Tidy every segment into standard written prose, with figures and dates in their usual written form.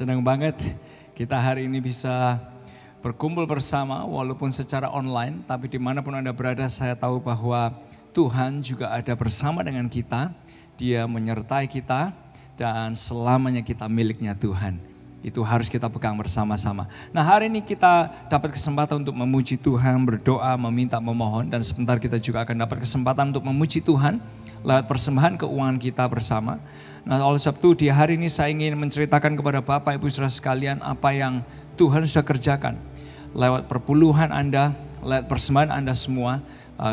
Senang banget kita hari ini bisa berkumpul bersama walaupun secara online. Tapi dimanapun Anda berada, saya tahu bahwa Tuhan juga ada bersama dengan kita. Dia menyertai kita dan selamanya kita miliknya Tuhan. Itu harus kita pegang bersama-sama. Nah, hari ini kita dapat kesempatan untuk memuji Tuhan, berdoa, meminta, memohon. Dan sebentar kita juga akan dapat kesempatan untuk memuji Tuhan lewat persembahan keuangan kita bersama. Nah, oleh sebab itu di hari ini saya ingin menceritakan kepada Bapak Ibu Saudara sekalian apa yang Tuhan sudah kerjakan. Lewat perpuluhan Anda, lewat persembahan Anda semua,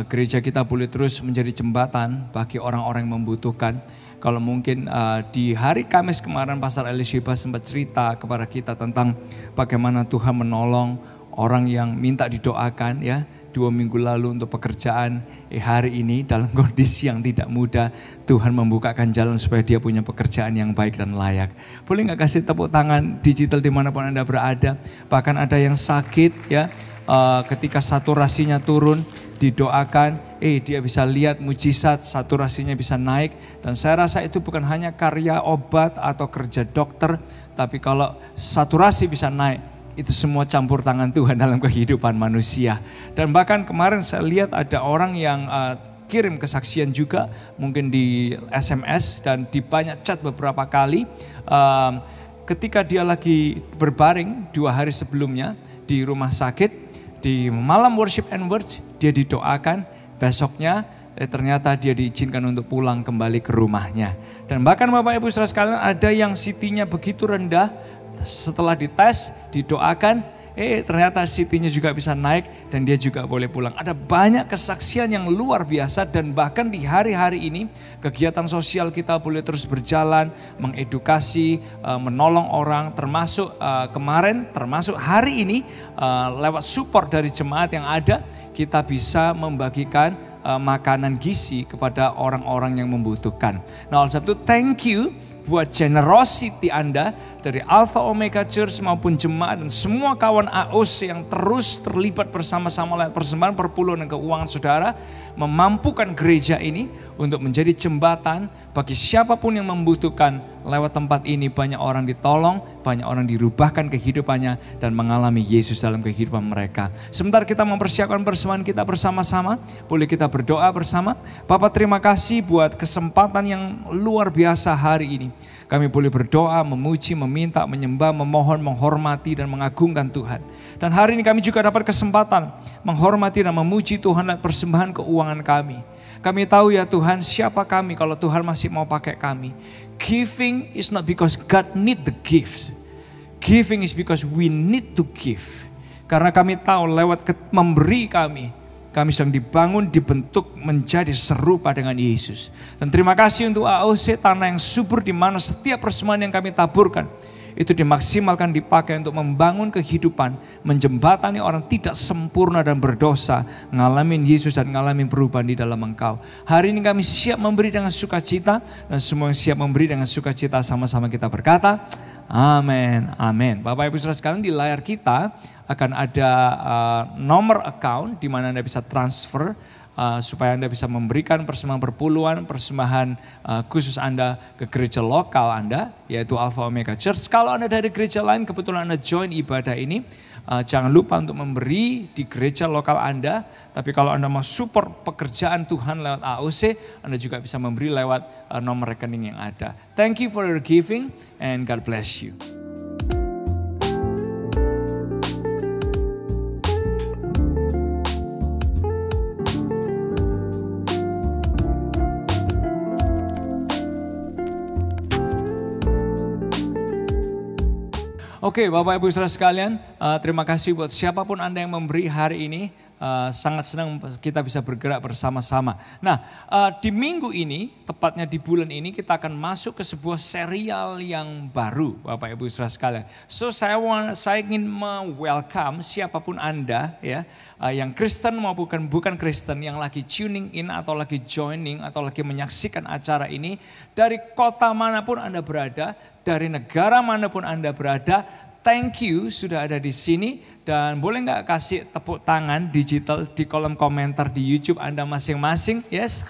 gereja kita boleh terus menjadi jembatan bagi orang-orang yang membutuhkan. Kalau mungkin di hari Kamis kemarin Pastor Elishiba sempat cerita kepada kita tentang bagaimana Tuhan menolong orang yang minta didoakan ya. 2 minggu lalu untuk pekerjaan, hari ini dalam kondisi yang tidak mudah, Tuhan membukakan jalan supaya dia punya pekerjaan yang baik dan layak. Boleh gak kasih tepuk tangan digital dimanapun Anda berada, bahkan ada yang sakit ya, ketika saturasinya turun, didoakan, dia bisa lihat mujizat, saturasinya bisa naik. Dan saya rasa itu bukan hanya karya obat atau kerja dokter, tapi kalau saturasi bisa naik, itu semua campur tangan Tuhan dalam kehidupan manusia. Dan bahkan kemarin saya lihat ada orang yang kirim kesaksian juga, mungkin di SMS dan di banyak chat beberapa kali. Ketika dia lagi berbaring 2 hari sebelumnya di rumah sakit, di malam worship and words, dia didoakan, besoknya ternyata dia diizinkan untuk pulang kembali ke rumahnya. Dan bahkan Bapak Ibu Saudara sekalian, ada yang CT-nya begitu rendah, setelah dites, didoakan, ternyata CT-nya juga bisa naik dan dia juga boleh pulang. Ada banyak kesaksian yang luar biasa dan bahkan di hari-hari ini kegiatan sosial kita boleh terus berjalan, mengedukasi, menolong orang, termasuk kemarin, termasuk hari ini lewat support dari jemaat yang ada, kita bisa membagikan makanan gizi kepada orang-orang yang membutuhkan. Nah, oleh sebab itu thank you buat generosity Anda dari Alpha Omega Church maupun jemaat dan semua kawan AOC yang terus terlibat bersama-sama lewat persembahan perpuluhan dan keuangan saudara, memampukan gereja ini untuk menjadi jembatan bagi siapapun yang membutuhkan. Lewat tempat ini banyak orang ditolong, banyak orang dirubahkan kehidupannya dan mengalami Yesus dalam kehidupan mereka. Sebentar kita mempersiapkan persembahan kita bersama-sama, boleh kita berdoa bersama. Bapak, terima kasih buat kesempatan yang luar biasa hari ini. Kami boleh berdoa, memuji, meminta, menyembah, memohon, menghormati dan mengagungkan Tuhan. Dan hari ini kami juga dapat kesempatan menghormati dan memuji Tuhan lewat persembahan keuangan kami. Kami tahu ya Tuhan, siapa kami kalau Tuhan masih mau pakai kami. Giving is not because God need the gifts. Giving is because we need to give. Karena kami tahu lewat memberi kami sedang dibangun, dibentuk menjadi serupa dengan Yesus. Dan terima kasih untuk AOC, tanah yang subur di mana setiap persembahan yang kami taburkan itu dimaksimalkan, dipakai untuk membangun kehidupan, menjembatani orang tidak sempurna dan berdosa, ngalamin Yesus dan ngalamin perubahan di dalam Engkau. Hari ini kami siap memberi dengan sukacita, dan semua yang siap memberi dengan sukacita sama-sama kita berkata, amin, amin. Bapak Ibu Saudara sekalian, di layar kita akan ada nomor account di mana Anda bisa transfer supaya Anda bisa memberikan persembahan perpuluhan, persembahan khusus Anda ke gereja lokal Anda, yaitu Alpha Omega Church. Kalau Anda dari gereja lain, kebetulan Anda join ibadah ini, jangan lupa untuk memberi di gereja lokal Anda. Tapi kalau Anda mau support pekerjaan Tuhan lewat AOC, Anda juga bisa memberi lewat nomor rekening yang ada. Thank you for your giving and God bless you. Oke, Bapak Ibu Saudara sekalian, terima kasih buat siapapun Anda yang memberi hari ini. Sangat senang kita bisa bergerak bersama-sama. Nah, di minggu ini, tepatnya di bulan ini, kita akan masuk ke sebuah serial yang baru, Bapak Ibu Saudara sekalian. So saya ingin welcome siapapun Anda ya, yang Kristen maupun bukan Kristen, yang lagi tuning in atau lagi joining atau lagi menyaksikan acara ini dari kota manapun Anda berada, dari negara manapun Anda berada, thank you sudah ada di sini. Dan boleh nggak kasih tepuk tangan digital di kolom komentar di YouTube Anda masing-masing. Yes,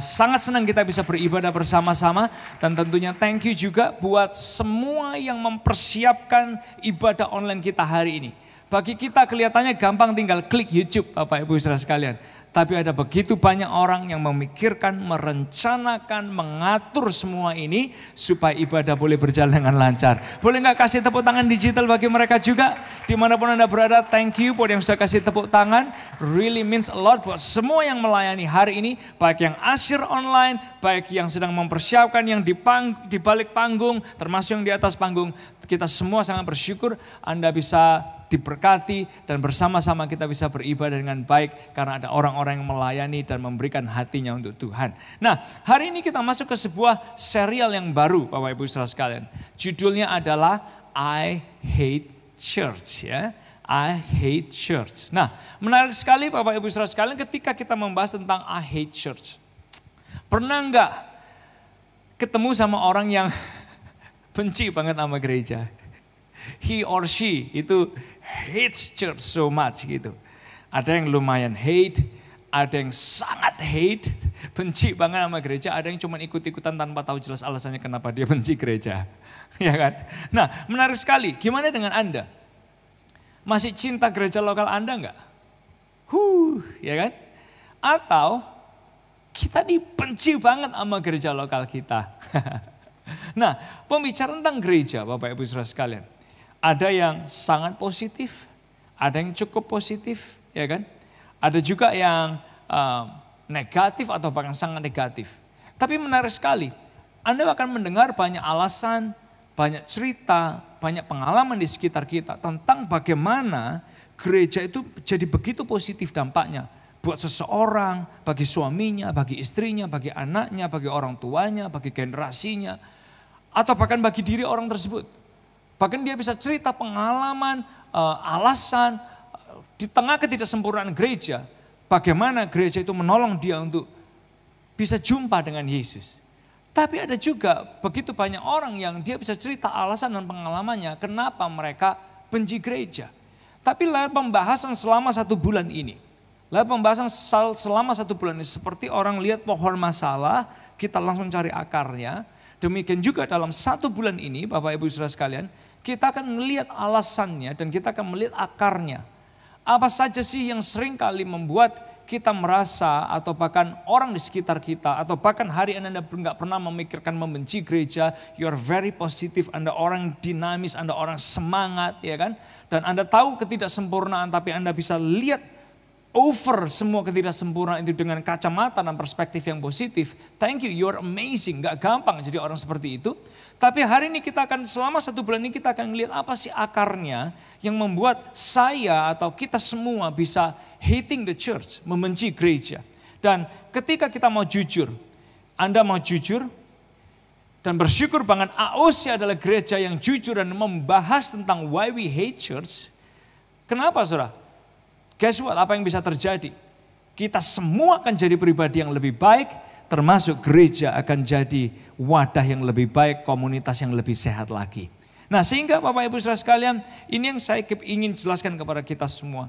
sangat senang kita bisa beribadah bersama-sama. Dan tentunya thank you juga buat semua yang mempersiapkan ibadah online kita hari ini. Bagi kita kelihatannya gampang, tinggal klik YouTube Bapak Ibu Saudara sekalian. Tapi ada begitu banyak orang yang memikirkan, merencanakan, mengatur semua ini supaya ibadah boleh berjalan dengan lancar. Boleh nggak kasih tepuk tangan digital bagi mereka juga? Dimanapun Anda berada, thank you buat yang sudah kasih tepuk tangan. Really means a lot buat semua yang melayani hari ini. Baik yang asyir online, baik yang sedang mempersiapkan, yang di balik panggung, termasuk yang di atas panggung. Kita semua sangat bersyukur Anda bisa diberkati dan bersama-sama kita bisa beribadah dengan baik karena ada orang-orang yang melayani dan memberikan hatinya untuk Tuhan. Nah, hari ini kita masuk ke sebuah serial yang baru Bapak Ibu Saudara sekalian. Judulnya adalah I Hate Church ya. I Hate Church. Nah, menarik sekali Bapak Ibu Saudara sekalian ketika kita membahas tentang I Hate Church. Pernah enggak ketemu sama orang yang benci banget sama gereja? He or she itu hates church so much gitu. Ada yang lumayan hate, ada yang sangat hate, benci banget sama gereja, ada yang cuma ikut-ikutan tanpa tahu jelas alasannya kenapa dia benci gereja. Ya kan? Nah, menarik sekali. Gimana dengan Anda? Masih cinta gereja lokal Anda enggak? Ya kan? Atau kita dibenci banget sama gereja lokal kita. Nah, pembicaraan tentang gereja Bapak Ibu Saudara sekalian. Ada yang sangat positif, ada yang cukup positif, ya kan? Ada juga yang negatif atau bahkan sangat negatif. Tapi menarik sekali, Anda akan mendengar banyak alasan, banyak cerita, banyak pengalaman di sekitar kita tentang bagaimana gereja itu jadi begitu positif dampaknya. Buat seseorang, bagi suaminya, bagi istrinya, bagi anaknya, bagi orang tuanya, bagi generasinya. Atau bahkan bagi diri orang tersebut. Bahkan dia bisa cerita pengalaman, alasan di tengah ketidaksempurnaan gereja. Bagaimana gereja itu menolong dia untuk bisa jumpa dengan Yesus. Tapi ada juga begitu banyak orang yang dia bisa cerita alasan dan pengalamannya kenapa mereka benci gereja. Tapi lewat pembahasan selama 1 bulan ini. Lewat pembahasan selama 1 bulan ini seperti orang lihat pohon masalah, kita langsung cari akarnya. Demikian juga dalam 1 bulan ini Bapak Ibu Saudara sekalian, kita akan melihat alasannya dan kita akan melihat akarnya. Apa saja sih yang sering kali membuat kita merasa atau bahkan orang di sekitar kita atau bahkan hari ini Anda nggak pernah memikirkan membenci gereja, you are very positive, Anda orang dinamis, Anda orang semangat, ya kan? Dan Anda tahu ketidaksempurnaan tapi Anda bisa lihat over semua ketidaksempurnaan itu dengan kacamata dan perspektif yang positif. Thank you, you're amazing. Gak gampang jadi orang seperti itu. Tapi hari ini kita akan selama 1 bulan ini kita akan melihat apa sih akarnya yang membuat saya atau kita semua bisa hating the church, membenci gereja. Dan ketika kita mau jujur, Anda mau jujur dan bersyukur banget AOC adalah gereja yang jujur dan membahas tentang why we hate church. Kenapa saudara? Guess what? Apa yang bisa terjadi? Kita semua akan jadi pribadi yang lebih baik, termasuk gereja akan jadi wadah yang lebih baik, komunitas yang lebih sehat lagi. Nah, sehingga Bapak Ibu Saudara sekalian, ini yang saya ingin jelaskan kepada kita semua.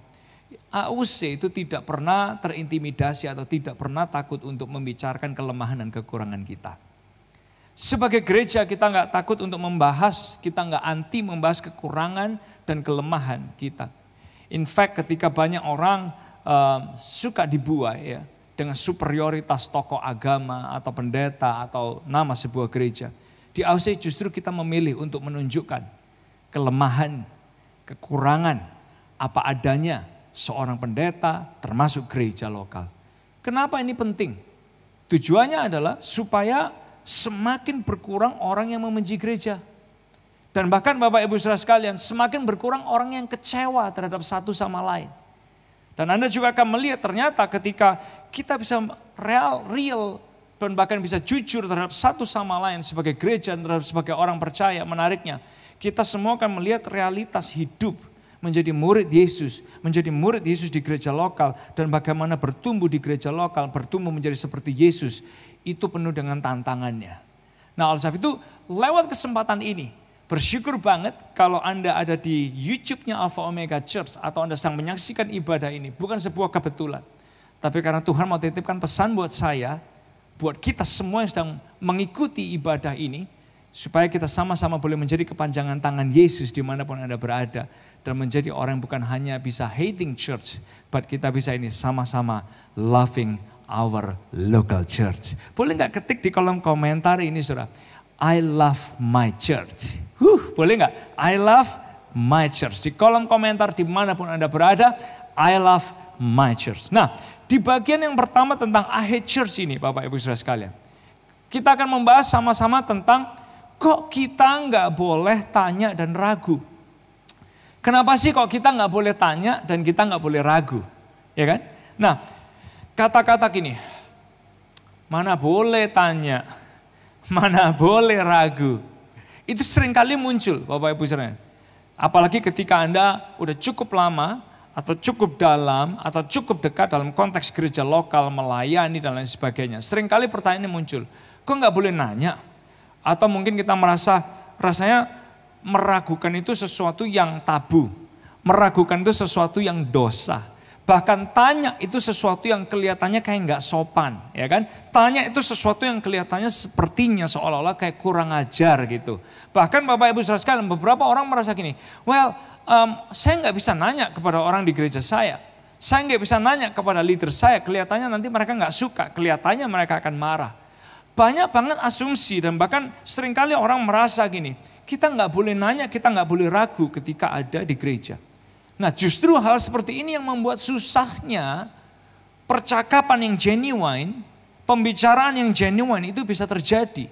AOC itu tidak pernah terintimidasi atau tidak pernah takut untuk membicarakan kelemahan dan kekurangan kita. Sebagai gereja kita nggak takut untuk membahas, kita nggak anti membahas kekurangan dan kelemahan kita. In fact ketika banyak orang suka dibuai ya, dengan superioritas tokoh agama atau pendeta atau nama sebuah gereja. Di AOC justru kita memilih untuk menunjukkan kelemahan, kekurangan, apa adanya seorang pendeta termasuk gereja lokal. Kenapa ini penting? Tujuannya adalah supaya semakin berkurang orang yang membenci gereja. Dan bahkan Bapak Ibu Saudara sekalian, semakin berkurang orang yang kecewa terhadap satu sama lain. Dan Anda juga akan melihat ternyata ketika kita bisa real dan bahkan bisa jujur terhadap satu sama lain sebagai gereja, terhadap sebagai orang percaya, menariknya kita semua akan melihat realitas hidup menjadi murid Yesus di gereja lokal dan bagaimana bertumbuh di gereja lokal, bertumbuh menjadi seperti Yesus, itu penuh dengan tantangannya. Nah oleh sebab itu lewat kesempatan ini, bersyukur banget kalau Anda ada di YouTube-nya Alpha Omega Church atau Anda sedang menyaksikan ibadah ini. Bukan sebuah kebetulan. Tapi karena Tuhan mau titipkan pesan buat saya, buat kita semua yang sedang mengikuti ibadah ini, supaya kita sama-sama boleh menjadi kepanjangan tangan Yesus dimanapun Anda berada. Dan menjadi orang yang bukan hanya bisa hating church, but kita bisa ini sama-sama loving our local church. Boleh nggak ketik di kolom komentar ini saudara, I love my church. Boleh nggak? I love my church. Di kolom komentar dimanapun Anda berada, I love my church. Nah, di bagian yang pertama tentang I hate church ini Bapak Ibu Saudara sekalian, kita akan membahas sama-sama tentang kok kita nggak boleh tanya dan ragu. Kenapa sih kok kita nggak boleh tanya dan kita nggak boleh ragu? Ya kan? Nah, kata-kata gini, mana boleh tanya, mana boleh ragu. Itu seringkali muncul Bapak Ibu Saudara. Apalagi ketika Anda udah cukup lama atau cukup dalam atau cukup dekat dalam konteks gereja lokal, melayani dan lain sebagainya. Seringkali pertanyaan ini muncul, kok nggak boleh nanya? Atau mungkin kita merasa rasanya meragukan itu sesuatu yang tabu. Meragukan itu sesuatu yang dosa. Bahkan tanya itu sesuatu yang kelihatannya kayak nggak sopan, ya kan? Tanya itu sesuatu yang kelihatannya sepertinya seolah-olah kayak kurang ajar gitu. Bahkan Bapak Ibu Saudara sekalian, beberapa orang merasa gini, saya nggak bisa nanya kepada orang di gereja saya. Saya nggak bisa nanya kepada leader saya, kelihatannya nanti mereka nggak suka, kelihatannya mereka akan marah. Banyak banget asumsi dan bahkan seringkali orang merasa gini, kita nggak boleh nanya, kita nggak boleh ragu ketika ada di gereja. Nah justru hal seperti ini yang membuat susahnya percakapan yang genuine, pembicaraan yang genuine itu bisa terjadi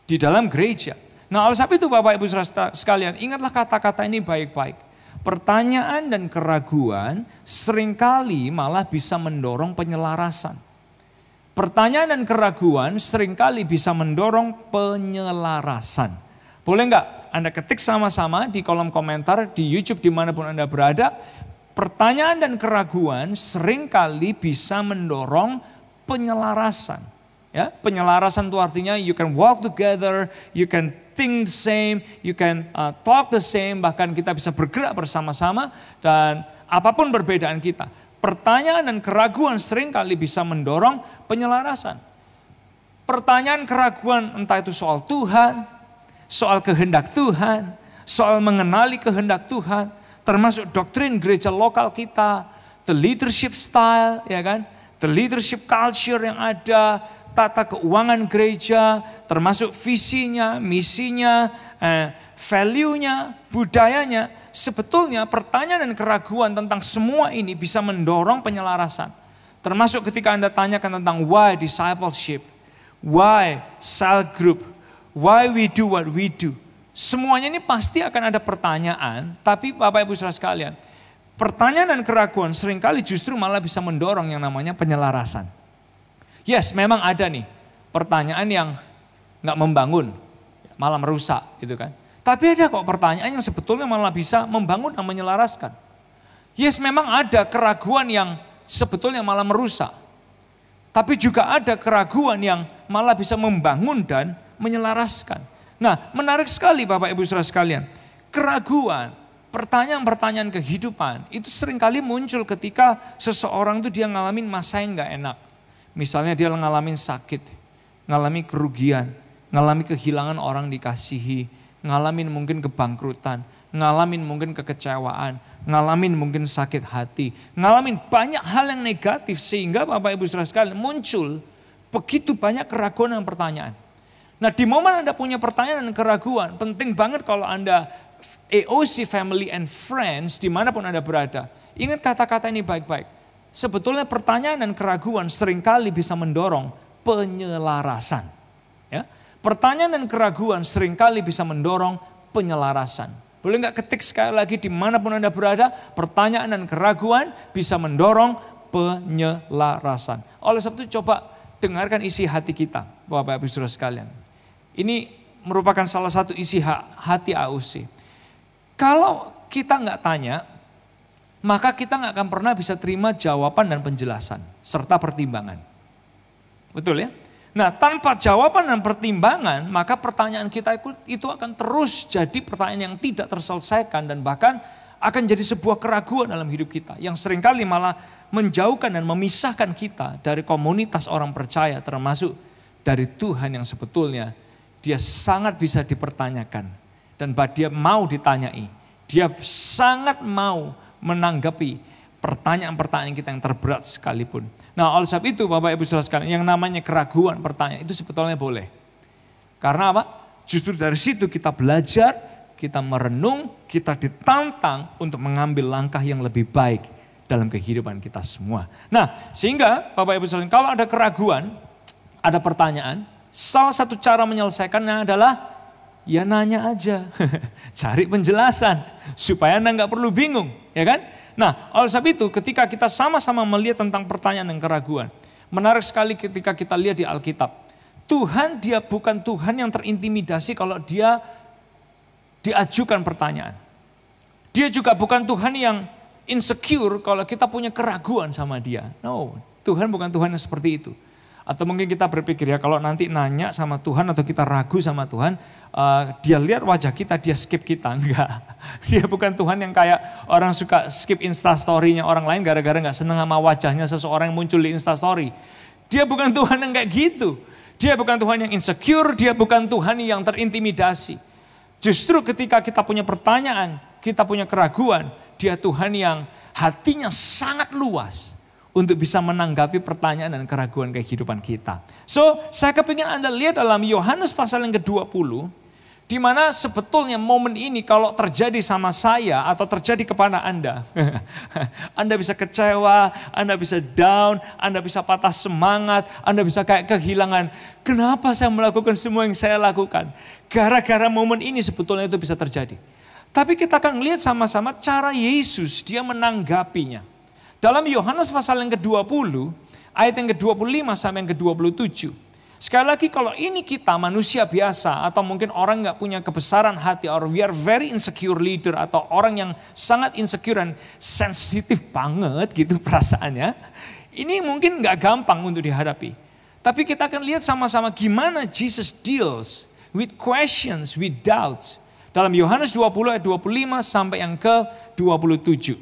di dalam gereja. Nah oleh sebab itu Bapak Ibu Saudara sekalian, ingatlah kata-kata ini baik-baik. Pertanyaan dan keraguan seringkali malah bisa mendorong penyelarasan. Pertanyaan dan keraguan seringkali bisa mendorong penyelarasan. Boleh nggak Anda ketik sama-sama di kolom komentar di YouTube dimanapun Anda berada. Pertanyaan dan keraguan seringkali bisa mendorong penyelarasan. Ya, penyelarasan itu artinya you can walk together, you can think the same, you can talk the same, bahkan kita bisa bergerak bersama-sama dan apapun perbedaan kita. Pertanyaan dan keraguan seringkali bisa mendorong penyelarasan. Pertanyaan keraguan entah itu soal Tuhan, soal kehendak Tuhan, soal mengenali kehendak Tuhan, termasuk doktrin gereja lokal kita, the leadership style, ya kan, the leadership culture yang ada, tata keuangan gereja, termasuk visinya, misinya, value-nya, budayanya. Sebetulnya pertanyaan dan keraguan tentang semua ini bisa mendorong penyelarasan. Termasuk ketika Anda tanyakan tentang why discipleship, why cell group, why we do what we do. Semuanya ini pasti akan ada pertanyaan, tapi Bapak Ibu Saudara sekalian, pertanyaan dan keraguan seringkali justru malah bisa mendorong yang namanya penyelarasan. Yes, memang ada nih pertanyaan yang nggak membangun, malah merusak gitu kan. Tapi ada kok pertanyaan yang sebetulnya malah bisa membangun dan menyelaraskan. Yes, memang ada keraguan yang sebetulnya malah merusak. Tapi juga ada keraguan yang malah bisa membangun dan menyelaraskan. Nah, menarik sekali Bapak Ibu Saudara sekalian. Keraguan, pertanyaan-pertanyaan kehidupan itu seringkali muncul ketika seseorang itu dia ngalamin masa yang gak enak. Misalnya dia ngalamin sakit, ngalamin kerugian, ngalamin kehilangan orang dikasihi, ngalamin mungkin kebangkrutan, ngalamin mungkin kekecewaan, ngalamin mungkin sakit hati, ngalamin banyak hal yang negatif sehingga Bapak Ibu Saudara sekalian muncul begitu banyak keraguan dan pertanyaan. Nah di momen Anda punya pertanyaan dan keraguan, penting banget kalau Anda AOC Family and Friends dimanapun Anda berada, ingat kata-kata ini baik-baik. Sebetulnya pertanyaan dan keraguan seringkali bisa mendorong penyelarasan. Ya. Pertanyaan dan keraguan seringkali bisa mendorong penyelarasan. Boleh nggak ketik sekali lagi dimanapun Anda berada, pertanyaan dan keraguan bisa mendorong penyelarasan. Oleh sebab itu coba dengarkan isi hati kita, Bapak Ibu Saudara sekalian. Ini merupakan salah satu isi hati AOC. Kalau kita nggak tanya, maka kita nggak akan pernah bisa terima jawaban dan penjelasan serta pertimbangan. Betul ya? Nah, tanpa jawaban dan pertimbangan, maka pertanyaan kita itu akan terus jadi pertanyaan yang tidak terselesaikan dan bahkan akan jadi sebuah keraguan dalam hidup kita yang seringkali malah menjauhkan dan memisahkan kita dari komunitas orang percaya, termasuk dari Tuhan yang sebetulnya dia sangat bisa dipertanyakan dan dia mau ditanyai. Dia sangat mau menanggapi pertanyaan-pertanyaan kita yang terberat sekalipun. Nah, oleh sebab itu Bapak Ibu Saudara sekalian, yang namanya keraguan pertanyaan itu sebetulnya boleh. Karena apa? Justru dari situ kita belajar, kita merenung, kita ditantang untuk mengambil langkah yang lebih baik dalam kehidupan kita semua. Nah, sehingga Bapak Ibu Saudara, kalau ada keraguan, ada pertanyaan, salah satu cara menyelesaikannya adalah ya nanya aja, cari penjelasan supaya Anda nggak perlu bingung, ya kan? Nah, oleh sebab itu ketika kita sama-sama melihat tentang pertanyaan dan keraguan, menarik sekali ketika kita lihat di Alkitab. Tuhan dia bukan Tuhan yang terintimidasi kalau dia diajukan pertanyaan. Dia juga bukan Tuhan yang insecure kalau kita punya keraguan sama dia. No, Tuhan bukan Tuhan yang seperti itu. Atau mungkin kita berpikir ya kalau nanti nanya sama Tuhan atau kita ragu sama Tuhan, dia lihat wajah kita, dia skip kita. Enggak, dia bukan Tuhan yang kayak orang suka skip instastory-nya orang lain gara-gara gak seneng sama wajahnya seseorang yang muncul di instastory. Dia bukan Tuhan yang kayak gitu. Dia bukan Tuhan yang insecure, dia bukan Tuhan yang terintimidasi. Justru ketika kita punya pertanyaan, kita punya keraguan, dia Tuhan yang hatinya sangat luas untuk bisa menanggapi pertanyaan dan keraguan kehidupan kita. So, saya kepingin Anda lihat dalam Yohanes pasal yang ke-20, di mana sebetulnya momen ini kalau terjadi sama saya atau terjadi kepada Anda, Anda bisa kecewa, Anda bisa down, Anda bisa patah semangat, Anda bisa kayak kehilangan, kenapa saya melakukan semua yang saya lakukan? Gara-gara momen ini sebetulnya itu bisa terjadi. Tapi kita akan lihat sama-sama cara Yesus dia menanggapinya. Dalam Yohanes pasal yang ke-20, ayat yang ke-25 sampai yang ke-27. Sekali lagi kalau ini kita manusia biasa atau mungkin orang gak punya kebesaran hati, or we are very insecure leader atau orang yang sangat insecure dan sensitif banget gitu perasaannya. Ini mungkin gak gampang untuk dihadapi. Tapi kita akan lihat sama-sama gimana Jesus deals with questions, with doubts. Dalam Yohanes 20 ayat 25 sampai yang ke-27.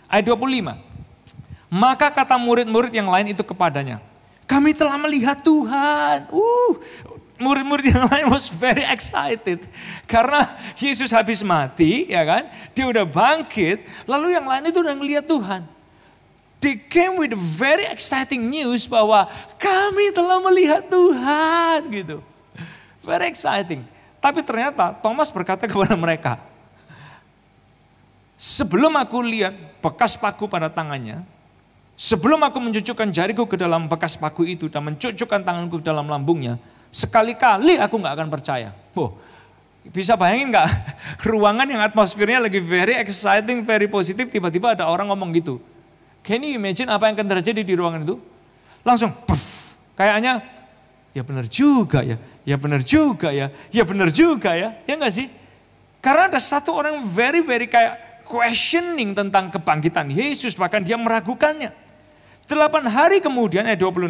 Ayat 25. Maka kata murid-murid yang lain itu kepadanya, kami telah melihat Tuhan. Murid-murid yang lain was very excited. Karena Yesus habis mati, ya kan? Dia udah bangkit, lalu yang lain itu udah ngelihat Tuhan. They came with very exciting news bahwa kami telah melihat Tuhan gitu. Very exciting. Tapi ternyata Thomas berkata kepada mereka, sebelum aku lihat bekas paku pada tangannya, sebelum aku mencucukkan jariku ke dalam bekas paku itu dan mencucukkan tanganku ke dalam lambungnya, sekali-kali aku gak akan percaya. Bisa bayangin gak? Ruangan yang atmosfernya lagi very exciting, very positif, tiba-tiba ada orang ngomong gitu. Can you imagine apa yang akan terjadi di ruangan itu? Langsung puff, kayaknya ya benar juga ya, ya benar juga ya, ya benar juga ya, ya gak sih? Karena ada satu orang very kayak questioning tentang kebangkitan Yesus, bahkan dia meragukannya. 8 hari kemudian, ayat 26,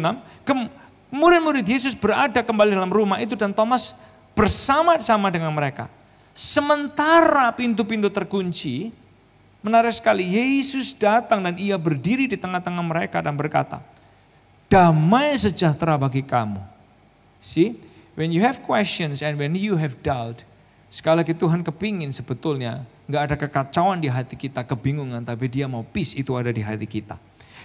murid-murid Yesus berada kembali dalam rumah itu dan Thomas bersama-sama dengan mereka. Sementara pintu-pintu terkunci, menarik sekali, Yesus datang dan ia berdiri di tengah-tengah mereka dan berkata, damai sejahtera bagi kamu. See, when you have questions and when you have doubt, sekali lagi Tuhan kepingin sebetulnya gak ada kekacauan di hati kita, kebingungan, tapi dia mau peace itu ada di hati kita.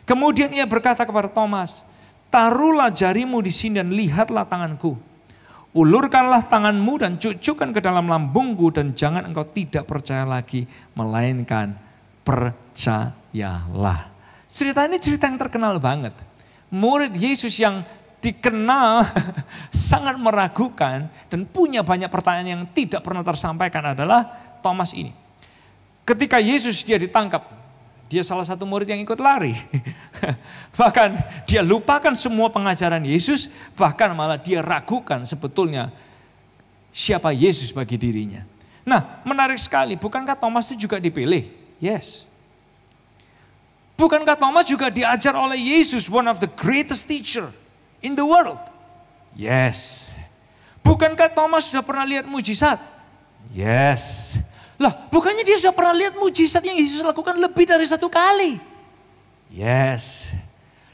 Kemudian ia berkata kepada Thomas, taruhlah jarimu di sini dan lihatlah tanganku. Ulurkanlah tanganmu dan cucukkan ke dalam lambungku dan jangan engkau tidak percaya lagi, melainkan percayalah. Cerita ini cerita yang terkenal banget. Murid Yesus yang dikenal sangat meragukan dan punya banyak pertanyaan yang tidak pernah tersampaikan adalah Thomas ini. Ketika Yesus dia ditangkap, dia salah satu murid yang ikut lari. Bahkan dia lupakan semua pengajaran Yesus, bahkan malah dia ragukan sebetulnya siapa Yesus bagi dirinya. Nah, menarik sekali, bukankah Thomas itu juga dipilih? Yes. Bukankah Thomas juga diajar oleh Yesus, one of the greatest teacher in the world? Yes. Bukankah Thomas sudah pernah lihat mujizat? Yes. Lah, bukannya dia sudah pernah lihat mujizat yang Yesus lakukan lebih dari 1 kali? Yes.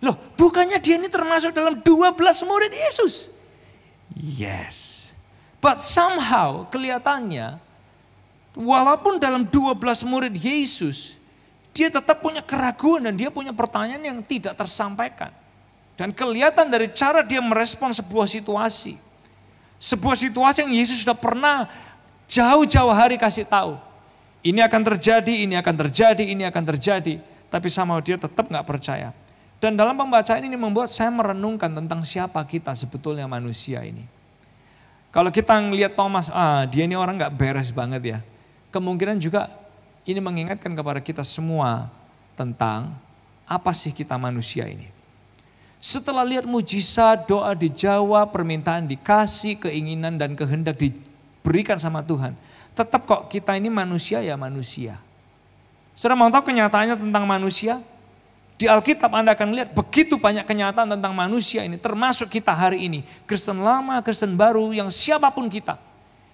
Loh, bukannya dia ini termasuk dalam 12 murid Yesus? Yes. But somehow kelihatannya, walaupun dalam 12 murid Yesus, dia tetap punya keraguan dan dia punya pertanyaan yang tidak tersampaikan. Dan kelihatan dari cara dia merespon sebuah situasi. Sebuah situasi yang Yesus sudah pernah jauh-jauh hari kasih tahu. Ini akan terjadi, ini akan terjadi, ini akan terjadi. Tapi sama dia tetap gak percaya. Dan dalam pembacaan ini membuat saya merenungkan tentang siapa kita sebetulnya manusia ini. Kalau kita ngelihat Thomas, dia ini orang gak beres banget ya. Kemungkinan juga ini mengingatkan kepada kita semua tentang apa sih kita manusia ini. Setelah lihat mujizat, doa dijawab, permintaan dikasih, keinginan dan kehendak diberikan sama Tuhan. Tetap kok kita ini manusia ya manusia. Saudara mau tahu kenyataannya tentang manusia? Di Alkitab Anda akan lihat begitu banyak kenyataan tentang manusia ini. Termasuk kita hari ini. Kristen lama, Kristen baru, yang siapapun kita.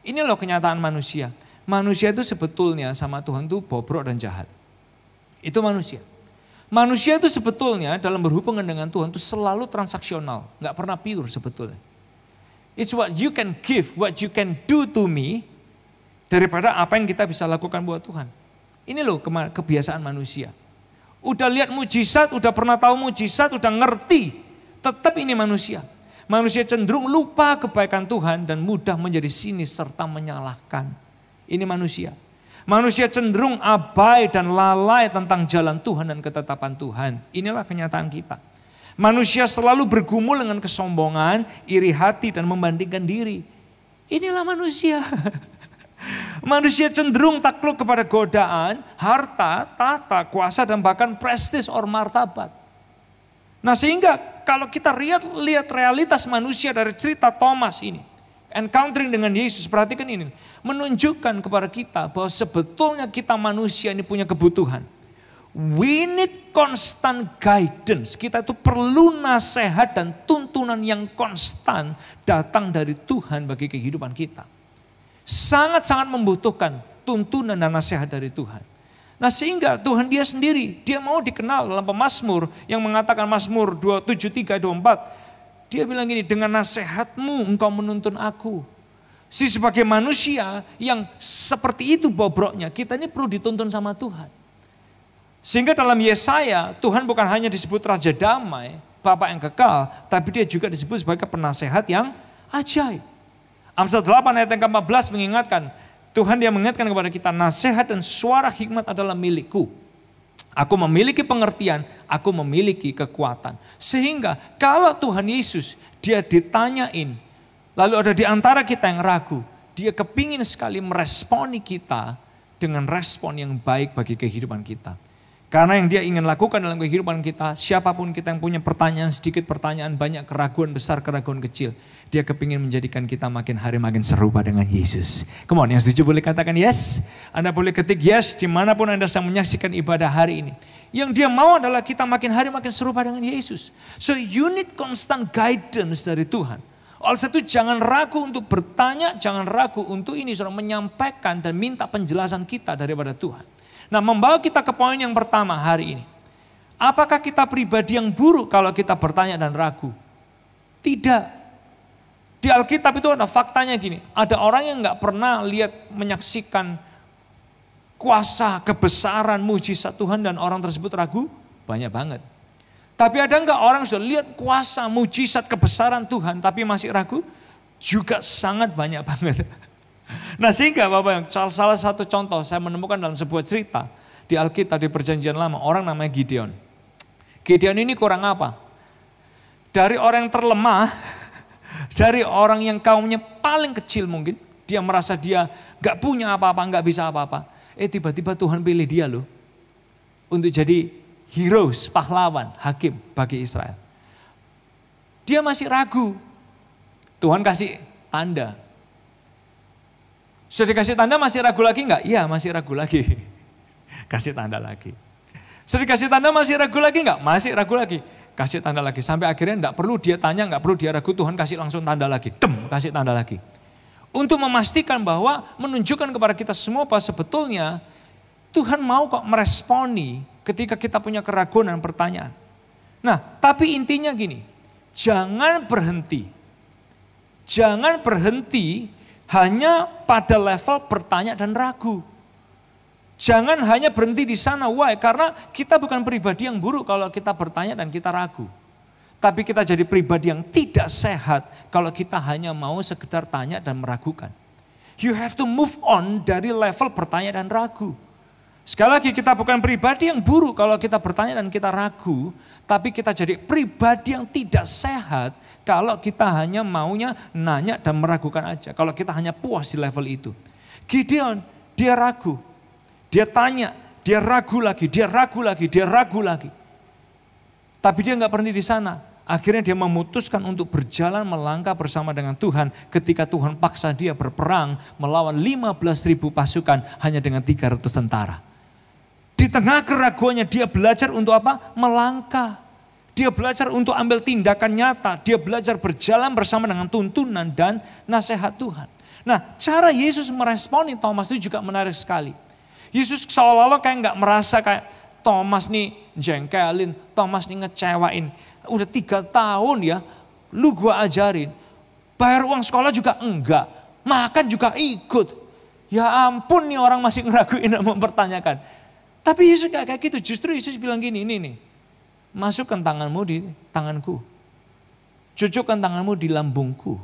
Ini loh kenyataan manusia. Manusia itu sebetulnya sama Tuhan itu bobrok dan jahat. Itu manusia. Manusia itu sebetulnya dalam berhubungan dengan Tuhan itu selalu transaksional. Gak pernah pure sebetulnya. It's what you can give, what you can do to me. Daripada apa yang kita bisa lakukan buat Tuhan. Ini loh kebiasaan manusia. Udah lihat mujizat, udah pernah tahu mujizat, udah ngerti. Tetap ini manusia. Manusia cenderung lupa kebaikan Tuhan dan mudah menjadi sinis serta menyalahkan. Ini manusia. Manusia cenderung abai dan lalai tentang jalan Tuhan dan ketetapan Tuhan. Inilah kenyataan kita. Manusia selalu bergumul dengan kesombongan, iri hati dan membandingkan diri. Inilah manusia. Manusia cenderung takluk kepada godaan, harta, tahta, kuasa dan bahkan prestis or martabat. Nah sehingga kalau kita lihat realitas manusia dari cerita Thomas ini, encountering dengan Yesus, perhatikan ini, menunjukkan kepada kita bahwa sebetulnya kita manusia ini punya kebutuhan. We need constant guidance. Kita itu perlu nasihat dan tuntunan yang konstan datang dari Tuhan bagi kehidupan kita. Sangat-sangat membutuhkan tuntunan dan nasihat dari Tuhan. Nah sehingga Tuhan dia sendiri, dia mau dikenal dalam pemazmur yang mengatakan Mazmur 73, 24. Dia bilang gini, dengan nasihatmu engkau menuntun aku. Sebagai manusia yang seperti itu bobroknya, kita ini perlu dituntun sama Tuhan. Sehingga dalam Yesaya, Tuhan bukan hanya disebut Raja Damai, Bapa yang kekal, tapi dia juga disebut sebagai penasehat yang ajaib. Amsal 8 ayat yang ke-14 mengingatkan, Tuhan dia mengingatkan kepada kita, nasihat dan suara hikmat adalah milikku. Aku memiliki pengertian, aku memiliki kekuatan. Sehingga kalau Tuhan Yesus dia ditanyain, lalu ada di antara kita yang ragu, dia kepingin sekali meresponi kita dengan respon yang baik bagi kehidupan kita. Karena yang dia ingin lakukan dalam kehidupan kita, siapapun kita yang punya pertanyaan sedikit, pertanyaan banyak, keraguan besar, keraguan kecil. Dia kepingin menjadikan kita makin hari makin serupa dengan Yesus. Come on, yang setuju boleh katakan yes. Anda boleh ketik yes dimanapun Anda sedang menyaksikan ibadah hari ini. Yang dia mau adalah kita makin hari makin serupa dengan Yesus. So you need constant guidance dari Tuhan. Oleh sebab itu jangan ragu untuk bertanya, jangan ragu untuk ini saudara menyampaikan dan minta penjelasan kita daripada Tuhan. Nah membawa kita ke poin yang pertama hari ini. Apakah kita pribadi yang buruk kalau kita bertanya dan ragu? Tidak. Di Alkitab itu ada faktanya gini. Ada orang yang gak pernah menyaksikan kuasa, kebesaran, mujizat Tuhan dan orang tersebut ragu? Banyak banget. Tapi ada gak orang yang sudah lihat kuasa, mujizat, kebesaran Tuhan tapi masih ragu? Juga sangat banyak banget. Nah sehingga Bapak, salah satu contoh saya menemukan dalam sebuah cerita di Alkitab di Perjanjian Lama, orang namanya Gideon. Gideon ini kurang apa? Dari orang yang terlemah, dari orang yang kaumnya paling kecil mungkin, dia merasa dia gak punya apa-apa, gak bisa apa-apa. Tiba-tiba Tuhan pilih dia loh, untuk jadi heroes, pahlawan, hakim bagi Israel. Dia masih ragu, Tuhan kasih tanda. Sudah dikasih tanda masih ragu lagi enggak? Iya masih ragu lagi. Kasih tanda lagi. Sudah dikasih tanda masih ragu lagi enggak? Masih ragu lagi. kasih tanda lagi. Sampai akhirnya enggak perlu dia tanya, enggak perlu dia ragu, Tuhan kasih langsung tanda lagi. Kasih tanda lagi. Untuk memastikan bahwa menunjukkan kepada kita semua bahwa sebetulnya Tuhan mau kok meresponi ketika kita punya keraguan dan pertanyaan. Nah, tapi intinya gini, jangan berhenti. Jangan berhenti hanya pada level bertanya dan ragu. Jangan hanya berhenti di sana. Why? Karena kita bukan pribadi yang buruk kalau kita bertanya dan kita ragu. Tapi kita jadi pribadi yang tidak sehat kalau kita hanya mau sekedar tanya dan meragukan. You have to move on dari level bertanya dan ragu. Sekali lagi, kita bukan pribadi yang buruk kalau kita bertanya dan kita ragu. Tapi kita jadi pribadi yang tidak sehat kalau kita hanya maunya nanya dan meragukan aja. Kalau kita hanya puas di level itu. Gideon, dia ragu. Dia tanya, dia ragu lagi, dia ragu lagi, dia ragu lagi. Tapi dia nggak berhenti di sana. Akhirnya dia memutuskan untuk berjalan melangkah bersama dengan Tuhan ketika Tuhan paksa dia berperang melawan 15.000 pasukan hanya dengan 300 tentara. Di tengah keraguannya dia belajar untuk apa? Melangkah. Dia belajar untuk ambil tindakan nyata. Dia belajar berjalan bersama dengan tuntunan dan nasihat Tuhan. Nah, cara Yesus meresponi Thomas itu juga menarik sekali. Yesus seolah-olah kayak nggak merasa kayak Thomas nih jengkelin, Thomas nih ngecewain. Udah 3 tahun ya, lu gua ajarin. Bayar uang sekolah juga enggak, makan juga ikut. Ya ampun nih orang masih ngeraguin dan mempertanyakan. Tapi Yesus gak kayak gitu, justru Yesus bilang gini, ini nih. Masukkan tanganmu di tanganku. Cucukkan tanganmu di lambungku.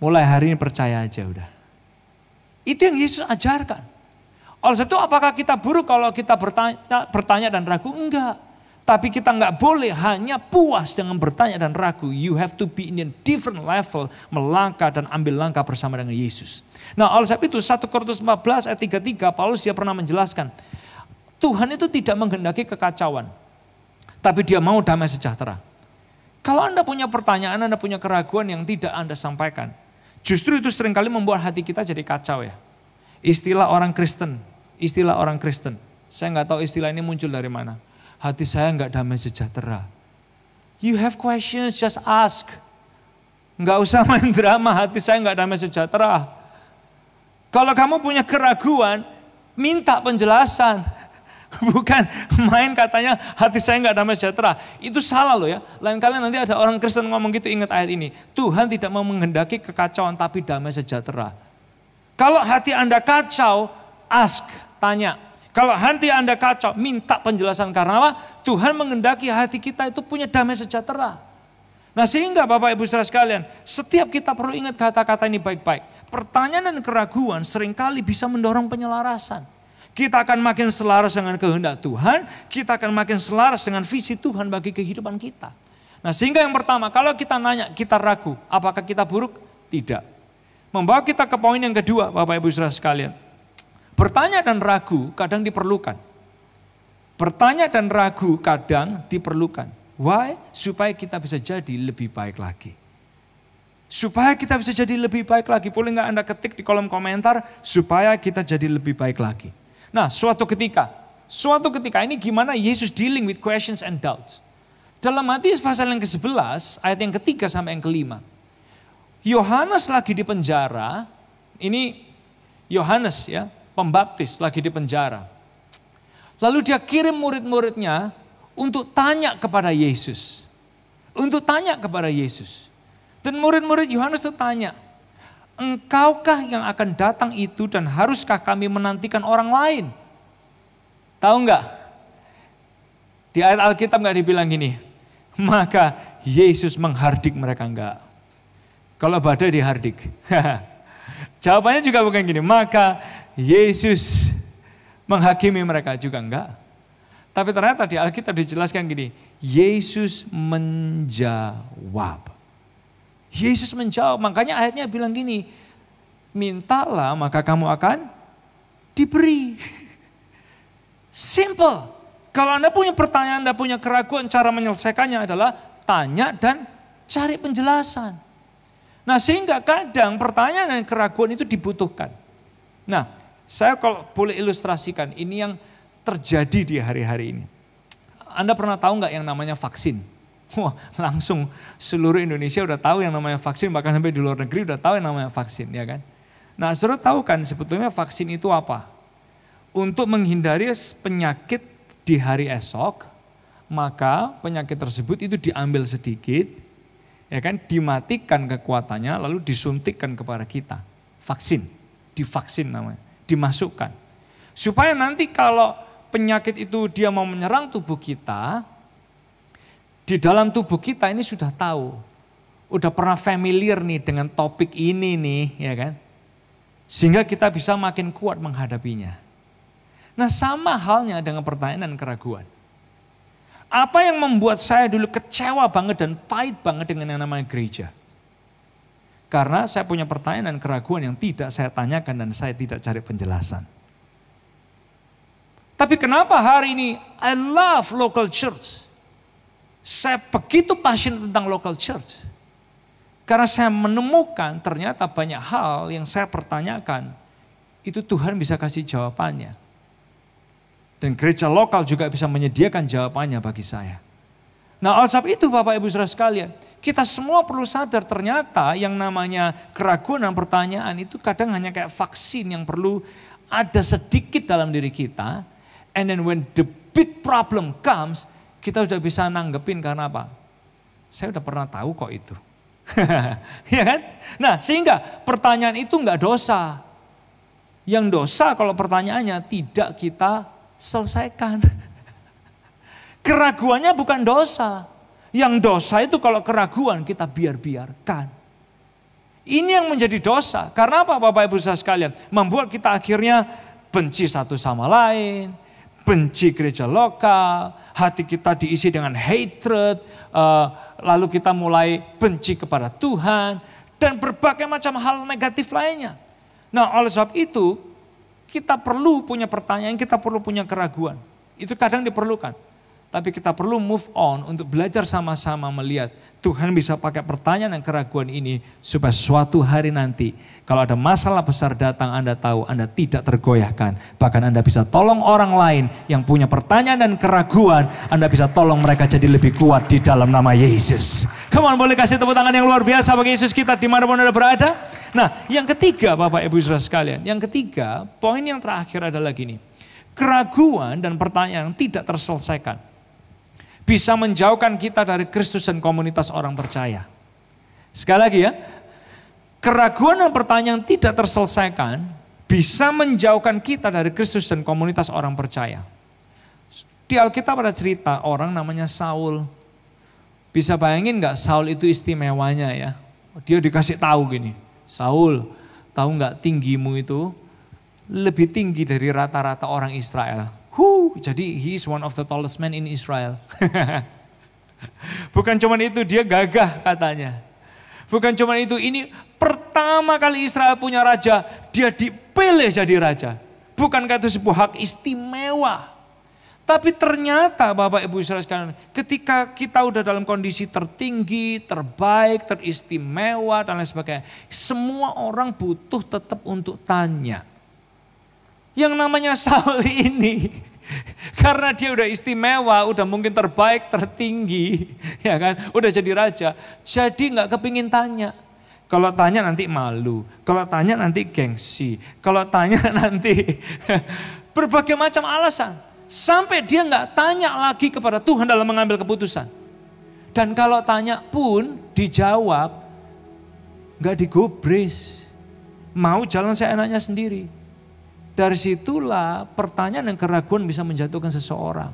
Mulai hari ini percaya aja udah. Itu yang Yesus ajarkan. Oleh sebab itu apakah kita buruk kalau kita bertanya dan ragu? Enggak. Tapi kita enggak boleh hanya puas dengan bertanya dan ragu. You have to be in a different level. Melangkah dan ambil langkah bersama dengan Yesus. Nah oleh sebab itu 1 Korintus 14 ayat 33 Paulus dia pernah menjelaskan. Tuhan itu tidak menghendaki kekacauan. Tapi dia mau damai sejahtera. Kalau Anda punya pertanyaan, Anda punya keraguan yang tidak Anda sampaikan. Justru itu seringkali membuat hati kita jadi kacau ya. Istilah orang Kristen. Saya nggak tahu istilah ini muncul dari mana. Hati saya nggak damai sejahtera. You have questions, just ask. Nggak usah main drama, hati saya nggak damai sejahtera. Kalau kamu punya keraguan, minta penjelasan. Bukan main katanya hati saya nggak damai sejahtera. Itu salah loh ya. Lain kali nanti ada orang Kristen ngomong gitu, ingat ayat ini. Tuhan tidak mau menghendaki kekacauan tapi damai sejahtera. Kalau hati Anda kacau, ask, tanya. Kalau hati Anda kacau, minta penjelasan. Karena apa? Tuhan menghendaki hati kita itu punya damai sejahtera. Nah sehingga Bapak Ibu Saudara sekalian, setiap kita perlu ingat kata-kata ini baik-baik. Pertanyaan dan keraguan seringkali bisa mendorong penyelarasan. Kita akan makin selaras dengan kehendak Tuhan, kita akan makin selaras dengan visi Tuhan bagi kehidupan kita. Nah sehingga yang pertama, kalau kita nanya, kita ragu, apakah kita buruk? Tidak. Membawa kita ke poin yang kedua, Bapak Ibu Saudara sekalian. Bertanya dan ragu kadang diperlukan. Bertanya dan ragu kadang diperlukan. Why? Supaya kita bisa jadi lebih baik lagi. Supaya kita bisa jadi lebih baik lagi. Boleh nggak Anda ketik di kolom komentar, supaya kita jadi lebih baik lagi. Nah, suatu ketika ini gimana Yesus dealing with questions and doubts. Dalam Matius pasal yang ke-11, ayat yang ke-3 sampai yang ke-5. Yohanes lagi di penjara, ini Yohanes ya, pembaptis lagi di penjara. Lalu dia kirim murid-muridnya untuk tanya kepada Yesus. Dan murid-murid Yohanes itu tanya, engkaukah yang akan datang itu dan haruskah kami menantikan orang lain? Tahu enggak? Di ayat Alkitab enggak dibilang gini, maka Yesus menghardik mereka, enggak. Kalau badai dihardik. Jawabannya juga bukan gini, maka Yesus menghakimi mereka, juga enggak. Tapi ternyata di Alkitab dijelaskan gini, Yesus menjawab. Makanya ayatnya bilang gini, mintalah maka kamu akan diberi. Simple. Kalau Anda punya pertanyaan, Anda punya keraguan, cara menyelesaikannya adalah tanya dan cari penjelasan. Nah sehingga kadang pertanyaan dan keraguan itu dibutuhkan. Nah saya kalau boleh ilustrasikan ini yang terjadi di hari-hari ini. Anda pernah tahu nggak yang namanya vaksin? Wah, langsung seluruh Indonesia udah tahu yang namanya vaksin, bahkan sampai di luar negeri udah tahu yang namanya vaksin, ya kan? Nah, saudara tahu kan sebetulnya vaksin itu apa? Untuk menghindari penyakit di hari esok, maka penyakit tersebut itu diambil sedikit, ya kan, dimatikan kekuatannya, lalu disuntikkan kepada kita. Vaksin, divaksin namanya, dimasukkan. Supaya nanti kalau penyakit itu dia mau menyerang tubuh kita, di dalam tubuh kita ini sudah tahu, udah pernah familiar nih dengan topik ini nih, ya kan. Sehingga kita bisa makin kuat menghadapinya. Nah, sama halnya dengan pertanyaan dan keraguan. Apa yang membuat saya dulu kecewa banget dan pahit banget dengan yang namanya gereja? Karena saya punya pertanyaan dan keraguan yang tidak saya tanyakan dan saya tidak cari penjelasan. Tapi kenapa hari ini I love local church? Saya begitu passionate tentang local church. Karena saya menemukan ternyata banyak hal yang saya pertanyakan, itu Tuhan bisa kasih jawabannya. Dan gereja lokal juga bisa menyediakan jawabannya bagi saya. Nah, oleh sebab itu Bapak Ibu Saudara sekalian, kita semua perlu sadar ternyata yang namanya keraguan dan pertanyaan itu kadang hanya kayak vaksin yang perlu ada sedikit dalam diri kita. And then when the big problem comes, kita sudah bisa nanggepin karena apa? Saya udah pernah tahu kok itu. Ya kan? Nah, sehingga pertanyaan itu enggak dosa. Yang dosa kalau pertanyaannya tidak kita selesaikan. Keraguannya bukan dosa. Yang dosa itu kalau keraguan kita biarkan. Ini yang menjadi dosa. Karena apa Bapak Ibu Saudara sekalian? Membuat kita akhirnya benci satu sama lain, benci gereja lokal, hati kita diisi dengan hatred, lalu kita mulai benci kepada Tuhan, dan berbagai macam hal negatif lainnya. Nah, oleh sebab itu, kita perlu punya pertanyaan, kita perlu punya keraguan. Itu kadang diperlukan. Tapi kita perlu move on untuk belajar sama-sama melihat Tuhan bisa pakai pertanyaan dan keraguan ini supaya suatu hari nanti kalau ada masalah besar datang Anda tahu Anda tidak tergoyahkan. Bahkan Anda bisa tolong orang lain yang punya pertanyaan dan keraguan. Anda bisa tolong mereka jadi lebih kuat di dalam nama Yesus. Come on, boleh kasih tepuk tangan yang luar biasa bagi Yesus kita dimanapun Anda berada. Nah, yang ketiga Bapak Ibu Saudara sekalian. Yang ketiga, poin yang terakhir adalah gini. Keraguan dan pertanyaan tidak terselesaikan bisa menjauhkan kita dari Kristus dan komunitas orang percaya. Sekali lagi ya, keraguan dan pertanyaan tidak terselesaikan bisa menjauhkan kita dari Kristus dan komunitas orang percaya. Di Alkitab ada cerita orang namanya Saul. Bisa bayangin gak Saul itu istimewanya ya? Dia dikasih tahu gini, Saul, tahu gak tinggimu itu lebih tinggi dari rata-rata orang Israel. Jadi he is one of the tallest men in Israel. Bukan cuma itu, dia gagah katanya. Bukan cuma itu, ini pertama kali Israel punya raja, dia dipilih jadi raja. Bukankah itu sebuah hak istimewa? Tapi ternyata Bapak Ibu Saudara sekalian, ketika kita udah dalam kondisi tertinggi, terbaik, teristimewa dan lain sebagainya, semua orang butuh tetap untuk tanya. Yang namanya Saul ini, karena dia udah istimewa, udah mungkin terbaik, tertinggi, ya kan, udah jadi raja, jadi nggak kepingin tanya. Kalau tanya nanti malu, kalau tanya nanti gengsi, kalau tanya nanti berbagai macam alasan. Sampai dia nggak tanya lagi kepada Tuhan dalam mengambil keputusan. Dan kalau tanya pun dijawab, nggak digubris, mau jalan seenaknya sendiri. Dari situlah pertanyaan dan keraguan bisa menjatuhkan seseorang.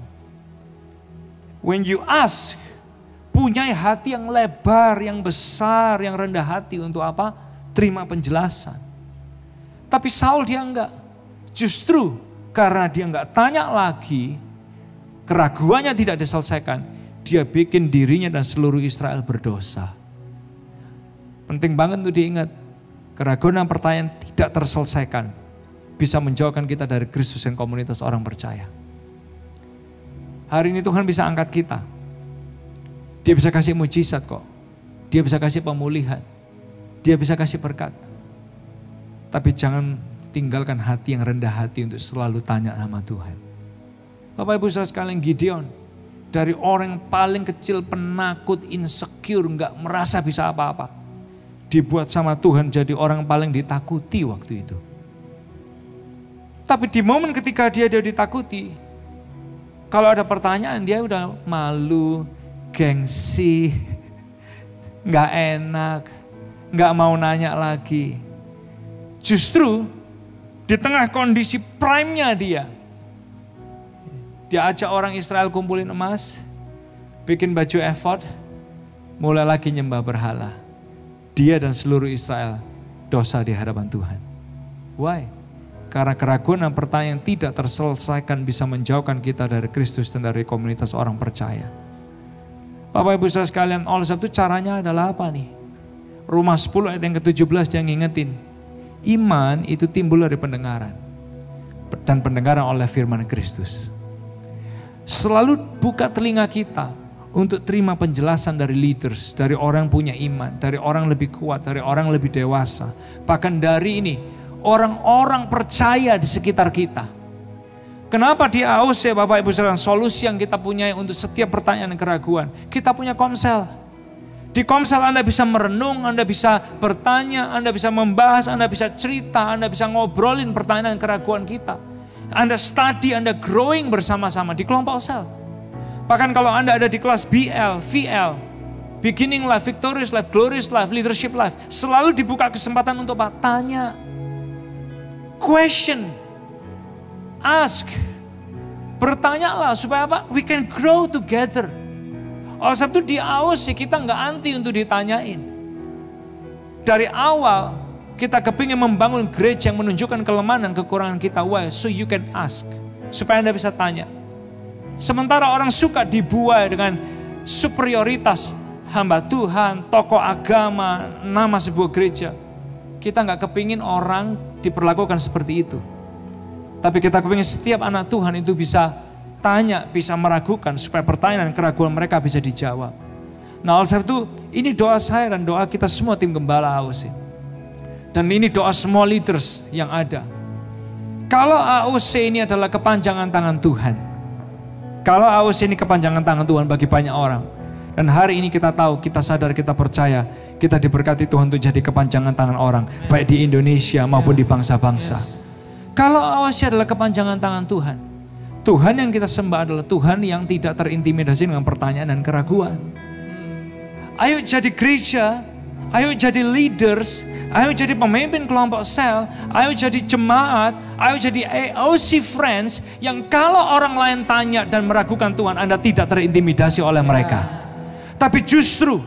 When you ask, punya hati yang lebar, yang besar, yang rendah hati untuk apa? Terima penjelasan. Tapi Saul dia enggak. Justru karena dia enggak tanya lagi, keraguannya tidak diselesaikan, dia bikin dirinya dan seluruh Israel berdosa. Penting banget untuk diingat, keraguan dan pertanyaan tidak terselesaikan bisa menjauhkan kita dari Kristus dan komunitas orang percaya. Hari ini Tuhan bisa angkat kita. Dia bisa kasih mujizat kok. Dia bisa kasih pemulihan. Dia bisa kasih berkat. Tapi jangan tinggalkan hati yang rendah hati untuk selalu tanya sama Tuhan. Bapak Ibu Saudara sekalian, Gideon Dari orang yang paling kecil, penakut, insecure, gak merasa bisa apa-apa. Dibuat sama Tuhan jadi orang paling ditakuti waktu itu. Tapi di momen ketika dia ditakuti, kalau ada pertanyaan dia udah malu, gengsi, gak enak, gak mau nanya lagi. Justru di tengah kondisi prime-nya dia ajak orang Israel kumpulin emas, bikin baju efod, mulai lagi nyembah berhala. Dia dan seluruh Israel dosa di hadapan Tuhan. Why? Karena keraguan dan pertanyaan yang tidak terselesaikan bisa menjauhkan kita dari Kristus dan dari komunitas orang percaya. Bapak Ibu saudara sekalian, oleh sebab itu caranya adalah apa nih? Roma 10 ayat yang ke-17 yang ngingetin. Iman itu timbul dari pendengaran. Dan pendengaran oleh firman Kristus. Selalu buka telinga kita untuk terima penjelasan dari leaders, dari orang punya iman, dari orang lebih kuat, dari orang lebih dewasa. Bahkan dari ini, orang-orang percaya di sekitar kita. Kenapa di AOC Bapak Ibu Saudara, solusi yang kita punya untuk setiap pertanyaan dan keraguan? Kita punya komsel. Di komsel Anda bisa merenung, Anda bisa bertanya, Anda bisa membahas, Anda bisa cerita, Anda bisa ngobrolin pertanyaan dan keraguan kita. Anda study, Anda growing bersama-sama di kelompok sel. Bahkan kalau Anda ada di kelas BL, VL, Beginning Life, Victorious Life, Glorious Life, Leadership Life, selalu dibuka kesempatan untuk tanya, question, ask, bertanyalah supaya apa? We can grow together. Oleh sebab itu di AOC kita nggak anti untuk ditanyain. Dari awal kita kepingin membangun gereja yang menunjukkan kelemahan dan kekurangan kita. Why? So you can ask. Supaya Anda bisa tanya. Sementara orang suka dibuai dengan superioritas hamba Tuhan, tokoh agama, nama sebuah gereja. Kita gak kepingin orang diperlakukan seperti itu. Tapi kita kepingin setiap anak Tuhan itu bisa tanya, bisa meragukan. Supaya pertanyaan dan keraguan mereka bisa dijawab. Nah oleh sebab itu ini doa saya dan doa kita semua tim Gembala AOC. Dan ini doa semua leaders yang ada. Kalau AOC ini adalah kepanjangan tangan Tuhan. Kalau AOC ini kepanjangan tangan Tuhan bagi banyak orang. Dan hari ini kita tahu, kita sadar, kita percaya. Kita diberkati Tuhan untuk jadi kepanjangan tangan orang. Baik di Indonesia maupun di bangsa-bangsa. Kalau AOC adalah kepanjangan tangan Tuhan. Tuhan yang kita sembah adalah Tuhan yang tidak terintimidasi dengan pertanyaan dan keraguan. Ayo jadi gereja. Ayo jadi leaders, ayo jadi pemimpin kelompok sel, ayo jadi jemaat, ayo jadi AOC friends yang kalau orang lain tanya dan meragukan Tuhan, Anda tidak terintimidasi oleh mereka. Tapi justru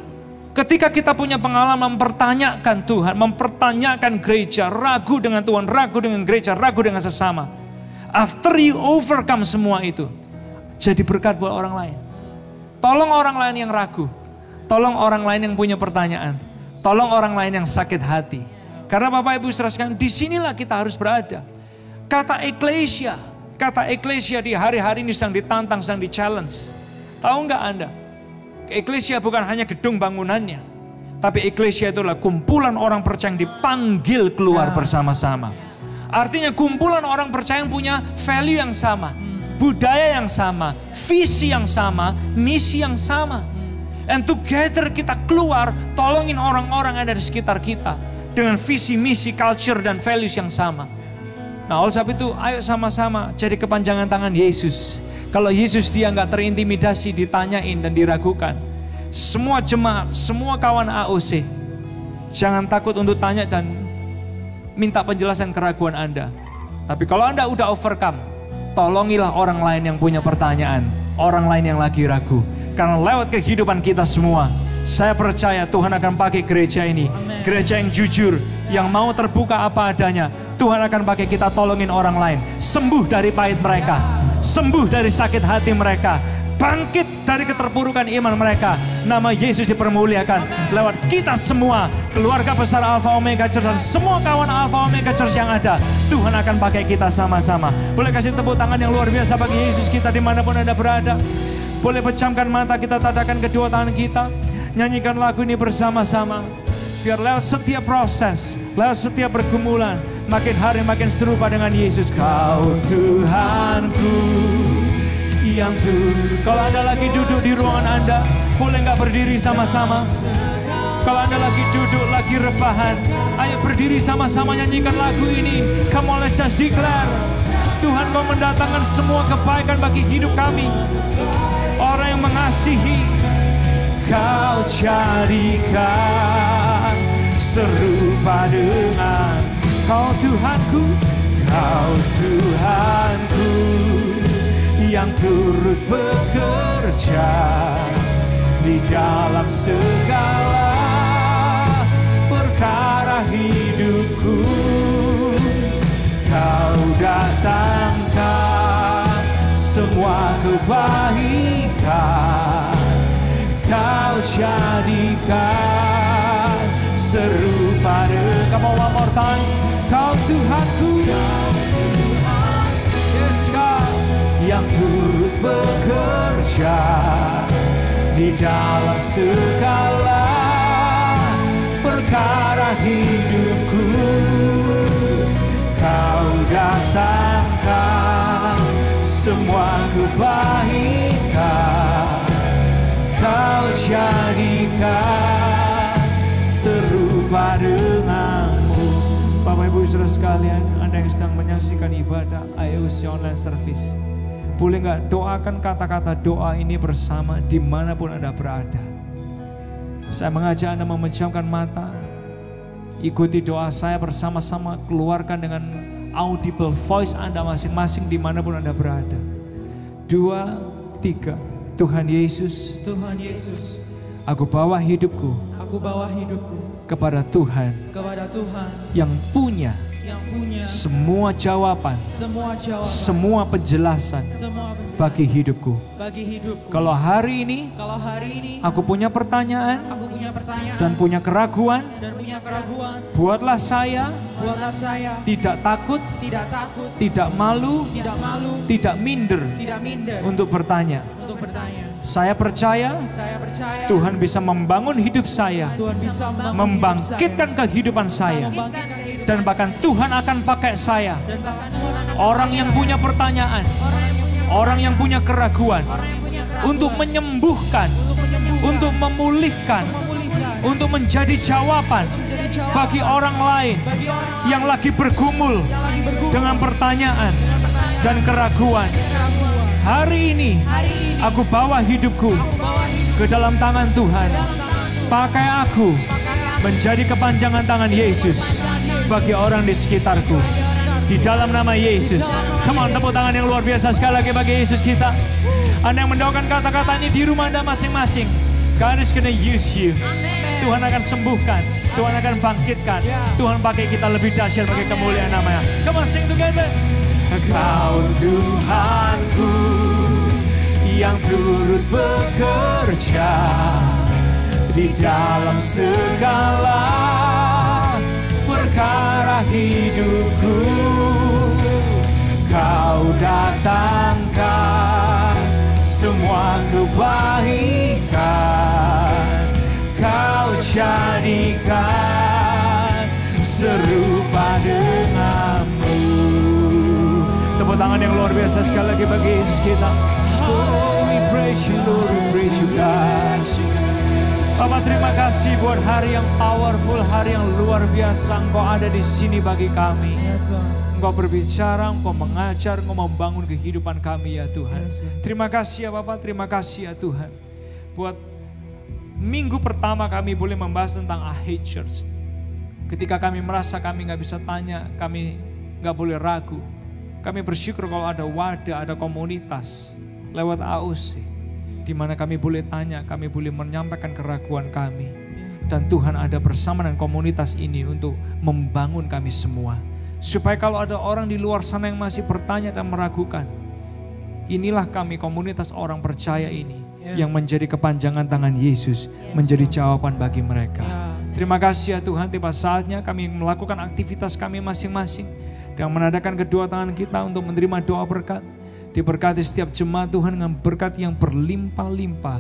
ketika kita punya pengalaman mempertanyakan Tuhan, mempertanyakan gereja, ragu dengan Tuhan, ragu dengan gereja, ragu dengan sesama. After you overcome semua itu, jadi berkat buat orang lain. Tolong orang lain yang ragu, tolong orang lain yang punya pertanyaan. Tolong orang lain yang sakit hati. Karena Bapak Ibu saudara sekalian, disinilah kita harus berada. Kata eklesia di hari-hari ini sedang ditantang, sedang di-challenge. Tahu nggak Anda? Eklesia bukan hanya gedung bangunannya. Tapi eklesia itu adalah kumpulan orang percaya yang dipanggil keluar bersama-sama. Artinya kumpulan orang percaya yang punya value yang sama. Budaya yang sama, visi yang sama, misi yang sama. And together kita keluar, tolongin orang-orang yang ada di sekitar kita. Dengan visi, misi, culture, dan values yang sama. Nah oleh sebab itu, ayo sama-sama jadi kepanjangan tangan Yesus. Kalau Yesus dia gak terintimidasi, ditanyain dan diragukan. Semua jemaat, semua kawan AOC, jangan takut untuk tanya dan minta penjelasan keraguan Anda. Tapi kalau Anda udah overcome, tolongilah orang lain yang punya pertanyaan. Orang lain yang lagi ragu. Karena lewat kehidupan kita semua, saya percaya Tuhan akan pakai gereja ini. Amen. Gereja yang jujur, yang mau terbuka apa adanya. Tuhan akan pakai kita tolongin orang lain. Sembuh dari pahit mereka. Sembuh dari sakit hati mereka. Bangkit dari keterpurukan iman mereka. Nama Yesus dipermuliakan. Lewat kita semua, keluarga besar Alpha Omega Church dan semua kawan Alpha Omega Church yang ada. Tuhan akan pakai kita sama-sama. Boleh kasih tepuk tangan yang luar biasa bagi Yesus kita dimanapun Anda berada. Boleh pejamkan mata kita, tadakan kedua tangan kita. Nyanyikan lagu ini bersama-sama. Biar lewat setiap proses, lewat setiap pergumulan, makin hari makin serupa dengan Yesus. Kau Tuhanku, yang turut. Kalau Anda lagi duduk di ruangan Anda, boleh nggak berdiri sama-sama? Kalau Anda lagi duduk, lagi rebahan, ayo berdiri sama-sama nyanyikan lagu ini. Come on, let's just declare. Tuhan, Kau mendatangkan semua kebaikan bagi hidup kami. Orang yang mengasihi, Kau jadikan serupa dengan Kau Tuhanku, Kau Tuhanku yang turut bekerja di dalam segala perkara hidupku. Kau datangkan semua kebaikan, Kau jadikan serupa dengan Come on, one more time. Kau Tuhanku, yes, Kau yang turut bekerja di dalam segala perkara hidupku. Kau datangkan semua kebaikan, Kau jadikan serupa denganmu. Bapak Ibu Saudara sekalian, Anda yang sedang menyaksikan ibadah IOC Online Service, boleh nggak doakan kata-kata doa ini bersama dimanapun Anda berada. Saya mengajak Anda memejamkan mata, ikuti doa saya bersama-sama, keluarkan dengan audible voice Anda masing-masing dimanapun Anda berada. 2, 3. Tuhan Yesus, Tuhan Yesus, aku bawa hidupku kepada Tuhan yang punya semua jawaban, semua penjelasan bagi hidupku. Kalau hari ini aku punya pertanyaan dan punya keraguan, buatlah saya tidak takut, tidak malu, tidak minder untuk bertanya. Saya percaya Tuhan bisa membangun hidup saya, membangkitkan kehidupan saya, dan bahkan Tuhan akan pakai saya, orang yang punya pertanyaan, orang yang punya keraguan, untuk menyembuhkan, untuk memulihkan, untuk menjadi jawaban bagi orang lain yang lagi bergumul dengan pertanyaan dan keraguan. Hari ini aku bawa hidupku ke dalam tangan Tuhan. Pakai aku menjadi kepanjangan tangan Yesus bagi orang di sekitarku. Di dalam nama Yesus. Come on, tepuk tangan yang luar biasa sekali lagi bagi Yesus kita. Anda yang mendoakan kata-kata ini di rumah Anda masing-masing, God is gonna use you. Tuhan akan sembuhkan, Tuhan akan bangkitkan, Tuhan pakai kita lebih dahsyat bagi kemuliaan namanya. Come on, sing together. Kau Tuhanku yang turut bekerja di dalam segala perkara hidupku. Kau datangkan semua kebaikan, Kau jadikan serupa denganmu. Tepuk tangan yang luar biasa sekali lagi bagi Yesus kita. Oh, we praise you Lord, we praise you God. Bapak, terima kasih buat hari yang powerful, hari yang luar biasa. Engkau ada di sini bagi kami. Engkau berbicara, Engkau mengajar, Engkau membangun kehidupan kami ya Tuhan. Terima kasih ya Bapak, terima kasih ya Tuhan. Buat minggu pertama kami boleh membahas tentang I Hate Church. Ketika kami merasa kami gak bisa tanya, kami gak boleh ragu. Kami bersyukur kalau ada wadah, ada komunitas lewat AOC, di mana kami boleh tanya, kami boleh menyampaikan keraguan kami. Dan Tuhan ada bersama dengan komunitas ini untuk membangun kami semua. Supaya kalau ada orang di luar sana yang masih bertanya dan meragukan, inilah kami komunitas orang percaya ini yang menjadi kepanjangan tangan Yesus, menjadi jawaban bagi mereka. Terima kasih ya Tuhan, tiba saatnya kami melakukan aktivitas kami masing-masing dan menadakan kedua tangan kita untuk menerima doa berkat. Diberkati setiap jemaat Tuhan dengan berkat yang berlimpah-limpah.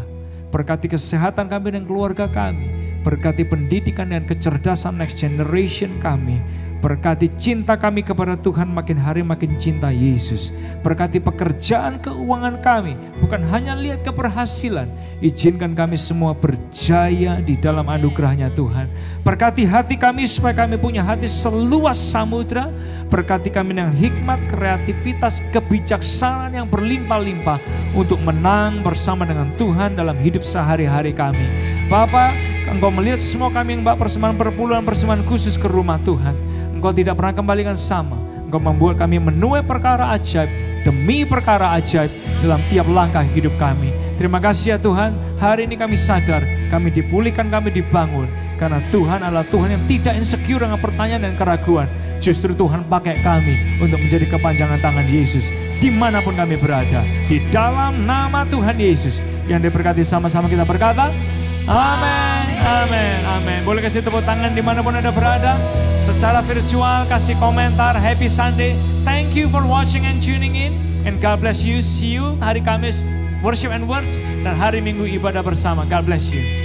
Berkati kesehatan kami dan keluarga kami. Berkati pendidikan dan kecerdasan next generation kami. Berkati cinta kami kepada Tuhan makin hari makin cinta Yesus. Berkati pekerjaan keuangan kami, bukan hanya lihat keberhasilan. Izinkan kami semua berjaya di dalam anugerahnya Tuhan. Berkati hati kami supaya kami punya hati seluas samudra. Berkati kami dengan hikmat, kreativitas, kebijaksanaan yang berlimpah-limpah untuk menang bersama dengan Tuhan dalam hidup sehari-hari kami. Bapa, Engkau melihat semua kami yang bawa persembahan perpuluhan, persembahan khusus ke rumah Tuhan. Engkau tidak pernah kembalikan sama. Engkau membuat kami menuai perkara ajaib demi perkara ajaib dalam tiap langkah hidup kami. Terima kasih ya Tuhan, hari ini kami sadar, kami dipulihkan, kami dibangun. Karena Tuhan adalah Tuhan yang tidak insecure dengan pertanyaan dan keraguan. Justru Tuhan pakai kami untuk menjadi kepanjangan tangan Yesus dimanapun kami berada. Di dalam nama Tuhan Yesus yang diberkati, sama-sama kita berkata, amin, amin, amin. Boleh kasih tepuk tangan dimanapun Anda berada. Secara virtual kasih komentar, happy Sunday. Thank you for watching and tuning in. And God bless you. See you hari Kamis worship and words. Dan hari Minggu ibadah bersama. God bless you.